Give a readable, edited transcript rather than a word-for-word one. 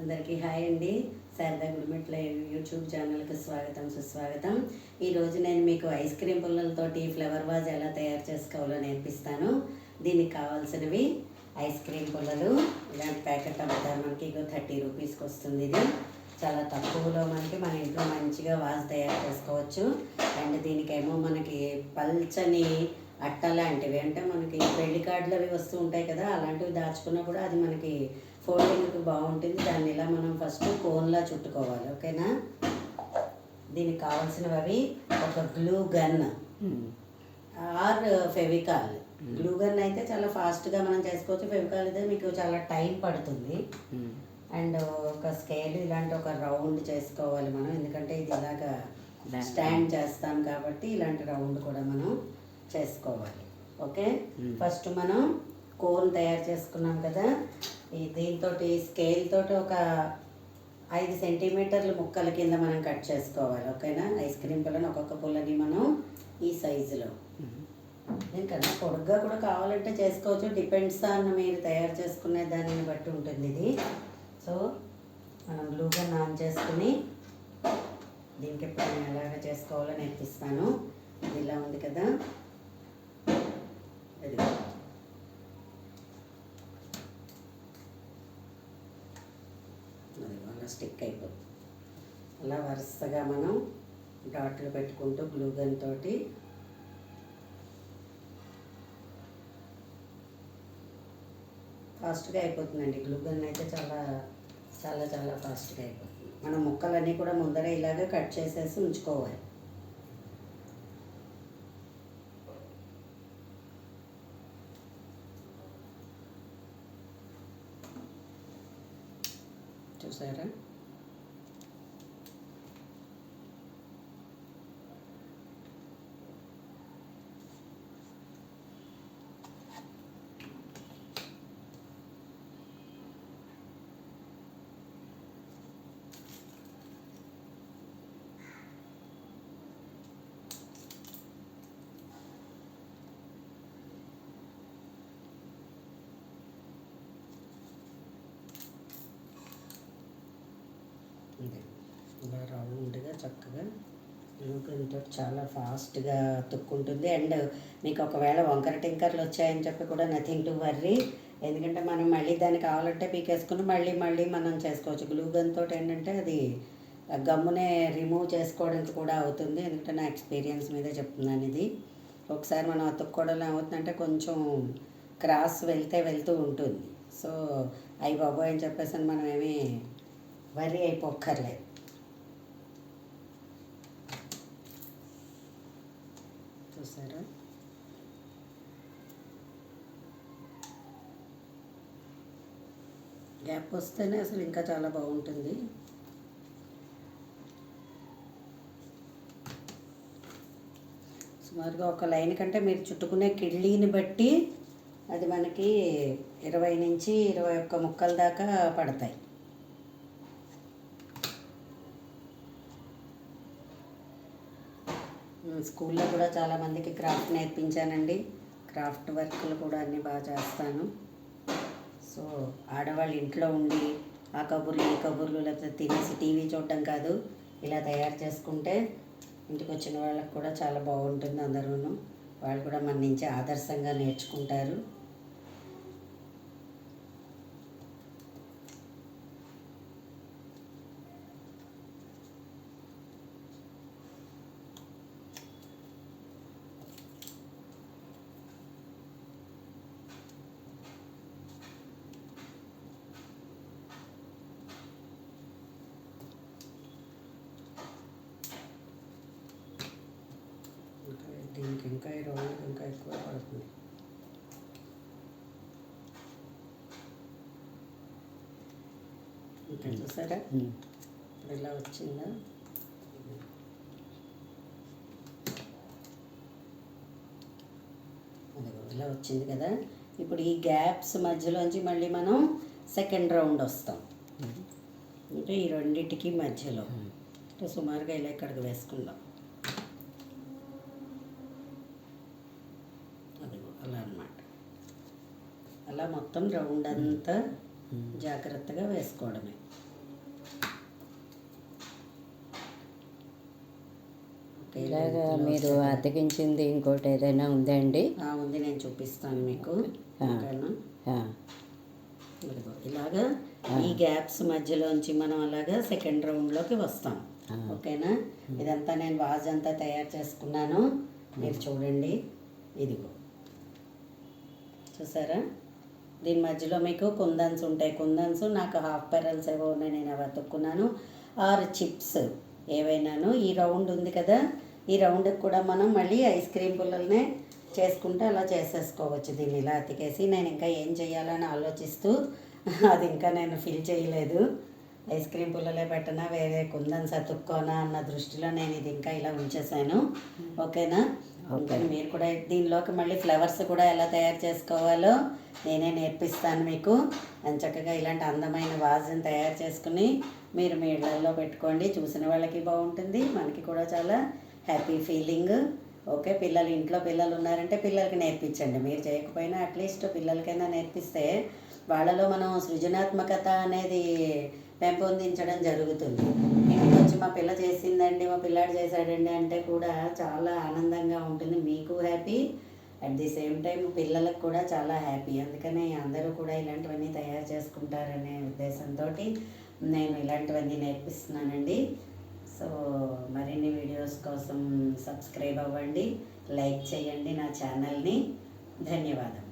అందరికీ హాయ్ అండి. శారదా గుడిమెట్ల యూట్యూబ్ ఛానల్కి స్వాగతం సుస్వాగతం. ఈరోజు నేను మీకు ఐస్ క్రీమ్ పుల్లలతోటి ఫ్లవర్ వాజ్ ఎలా తయారు చేసుకోవాలో నేర్పిస్తాను. దీనికి కావాల్సినవి ఐస్ క్రీమ్ పుల్లలు. ఇలాంటి ప్యాకెట్ అమ్ముతారు, మనకి 30 రూపీస్కి వస్తుంది. ఇది చాలా తక్కువలో మనకి మన ఇంట్లో మంచిగా వాజ్ తయారు చేసుకోవచ్చు. అండ్ దీనికేమో మనకి పల్చని అట్ట లాంటివి, అంటే మనకి పెళ్లి కార్డులు అవి వస్తూ ఉంటాయి కదా, అలాంటివి దాచుకున్నా కూడా అది మనకి ఫోల్డింగ్కి బాగుంటుంది. దాన్ని ఇలా మనం ఫస్ట్ కోన్లా చుట్టుకోవాలి, ఓకేనా. దీనికి కావాల్సినవి ఒక glue gun or Fevicol. Glue gun అయితే చాలా ఫాస్ట్గా మనం చేసుకోవచ్చు, ఫెవికాల్ అయితే మీకు చాలా టైం పడుతుంది. అండ్ ఒక స్కేల్, ఇలాంటి ఒక రౌండ్ చేసుకోవాలి మనం, ఎందుకంటే ఇది ఇలాగా స్టాండ్ చేస్తాం కాబట్టి ఇలాంటి రౌండ్ కూడా మనం చేసుకోవాలి. ఓకే, ఫస్ట్ మనం కోన్ తయారు చేసుకున్నాం కదా, దీంతో స్కేల్ తోటి ఒక 5 సెంటీమీటర్ల ముక్కల కింద మనం కట్ చేసుకోవాలి, ఓకేనా. ఐస్ క్రీమ్ పుల్లని ఒక్కొక్క పుల్లని మనం ఈ సైజులో, ఎందుకంటే పొడుగ్గా కూడా కావాలంటే చేసుకోవచ్చు, డిపెండ్స్ ఆన్ మీరు తయారు చేసుకునే దానిని బట్టి ఉంటుంది ఇది. సో మనం గ్లూగా ఆన్ చేసుకుని దీనికి ఇప్పుడు నేను ఎలాగ చేసుకోవాలో నేర్పిస్తాను. ఇది ఇలా ఉంది కదా, అది అలా స్టిక్ అయిపోతుంది. అలా వరుసగా మనం డాట్లు పెట్టుకుంటూ గ్లూ గన్ తోటి ఫాస్ట్గా అయిపోతుందండి. గ్లూ గన్ అయితే చాలా చాలా చాలా ఫాస్ట్గా అయిపోతుంది. మనం ముక్కలన్నీ కూడా ముందర ఇలాగే కట్ చేసేసి ఉంచుకోవాలి. చూసారా, ఇలా రౌండ్గా చక్కగా గ్లూగన్తో చాలా ఫాస్ట్గా తుక్కుంటుంది. అండ్ మీకు ఒకవేళ వంకర టింకర్లు వచ్చాయని చెప్పి కూడా నథింగ్ టు వర్రీ, ఎందుకంటే మనం మళ్ళీ దాన్ని కావాలంటే పీకేసుకుని మళ్ళీ మళ్ళీ మనం చేసుకోవచ్చు. గ్లూగన్తో ఏంటంటే అది గమ్మునే రిమూవ్ చేసుకోవడానికి కూడా అవుతుంది, ఎందుకంటే నా ఎక్స్పీరియన్స్ మీదే చెప్తున్నాను ఇది. ఒకసారి మనం అతుక్కోవడం ఏమవుతుందంటే కొంచెం క్రాస్ వెళ్తూ ఉంటుంది. సో అయ్యి బాబోయ్ అని చెప్పేసి మనం ఏమీ వర్రీ అయిపోక్కర్లేదు. చూసారా, గ్యాప్ వస్తేనే అసలు ఇంకా చాలా బాగుంటుంది. సుమారుగా ఒక లైన్ కంటే మీరు చుట్టుకునే కిళ్ళీని బట్టి అది మనకి 20 నుంచి 21 ముక్కల దాకా పడతాయి. స్కూల్లో కూడా చాలామందికి క్రాఫ్ట్ నేర్పించానండి. క్రాఫ్ట్ వర్క్లు కూడా అన్నీ బాగా చేస్తాను. సో ఆడవాళ్ళు ఇంట్లో ఉండి ఆ కబుర్లు ఈ కబుర్లు లేకపోతే తినేసి టీవీ చూడడం కాదు, ఇలా తయారు చేసుకుంటే ఇంటికి వచ్చిన వాళ్ళకి కూడా చాలా బాగుంటుంది. అందరూను వాళ్ళు కూడా మన నుంచి ఆదర్శంగా నేర్చుకుంటారు. దీనికి ఇంకా ఈ రౌండ్ ఇంకా ఎక్కువ పడుతుంది. ఇంకా చూసారా ఇప్పుడు ఇలా వచ్చిందా, ఇలా వచ్చింది కదా. ఇప్పుడు ఈ గ్యాప్స్ మధ్యలోంచి మళ్ళీ మనం సెకండ్ రౌండ్ వస్తాం, అంటే ఈ రెండింటికి మధ్యలో అంటే సుమారుగా ఇలా ఇక్కడికి వేసుకుందాం. అలా అన్నమాట. అలా మొత్తం రౌండ్ అంతా జాగ్రత్తగా వేసుకోవడమే. ఇలాగా మీరు అతికించింది ఇంకోటి ఏదైనా ఉందా అండి? ఉంది, నేను చూపిస్తాను మీకు. ఓకేనా? ఇలాగా ఈ గ్యాప్స్ మధ్యలోంచి మనం అలాగా సెకండ్ రౌండ్లోకి వస్తాం. ఓకేనా? ఇదంతా నేను వాజ్ అంతా తయారు చేసుకున్నాను, మీరు చూడండి. ఇదిగో చూసారా, దీని మధ్యలో మీకు కుందన్స్ ఉంటాయి. కుందన్స్ నాకు హాఫ్ పెరల్స్ ఏవో ఉన్నాయి, నేను అవి అతుక్కున్నాను. Are chips ఏవైనాను. ఈ రౌండ్ ఉంది కదా, ఈ రౌండ్కి కూడా మనం మళ్ళీ ఐస్ క్రీమ్ పుల్లలనే చేసుకుంటే అలా చేసేసుకోవచ్చు. దీన్ని ఇలా అతికేసి నేను ఇంకా ఏం చేయాలని ఆలోచిస్తూ అది ఇంకా నేను ఫిల్ చేయలేదు. ఐస్ క్రీమ్ పుల్లలే పెట్టనా వేరే కుందన్స్ అతుక్కోనా అన్న దృష్టిలో నేను ఇది ఇంకా ఇలా ఉంచేసాను. ఓకేనా? ఇంకా మీరు కూడా దీనిలోకి మళ్ళీ ఫ్లవర్స్ కూడా ఎలా తయారు చేసుకోవాలో నేనే నేర్పిస్తాను మీకు. చక్కగా ఇలాంటి అందమైన వాజ్ని తయారు చేసుకుని మీరు మీ ఇళ్ళల్లో పెట్టుకోండి. చూసిన వాళ్ళకి బాగుంటుంది, మనకి కూడా చాలా హ్యాపీ ఫీలింగ్. ఓకే, పిల్లలు ఇంట్లో పిల్లలు ఉన్నారంటే పిల్లలకి నేర్పించండి. మీరు చేయకపోయినా అట్లీస్ట్ పిల్లలకైనా నేర్పిస్తే వాళ్ళలో మనం సృజనాత్మకత అనేది పెంపొందించడం జరుగుతుంది. ఇంటికి వచ్చి మా పిల్ల చేసిందండి, మా పిల్లాడు చేశాడండి అంటే కూడా చాలా ఆనందంగా ఉంటుంది. మీకు happy, at the same time పిల్లలకు కూడా చాలా హ్యాపీ. అందుకనే అందరూ కూడా ఇలాంటివన్నీ తయారు చేసుకుంటారనే ఉద్దేశంతో నేను ఇలాంటివన్నీ నేర్పిస్తున్నానండి. సో మరిన్ని వీడియోస్ కోసం సబ్స్క్రైబ్ అవ్వండి, లైక్ చేయండి నా ఛానల్ని. ధన్యవాదాలు.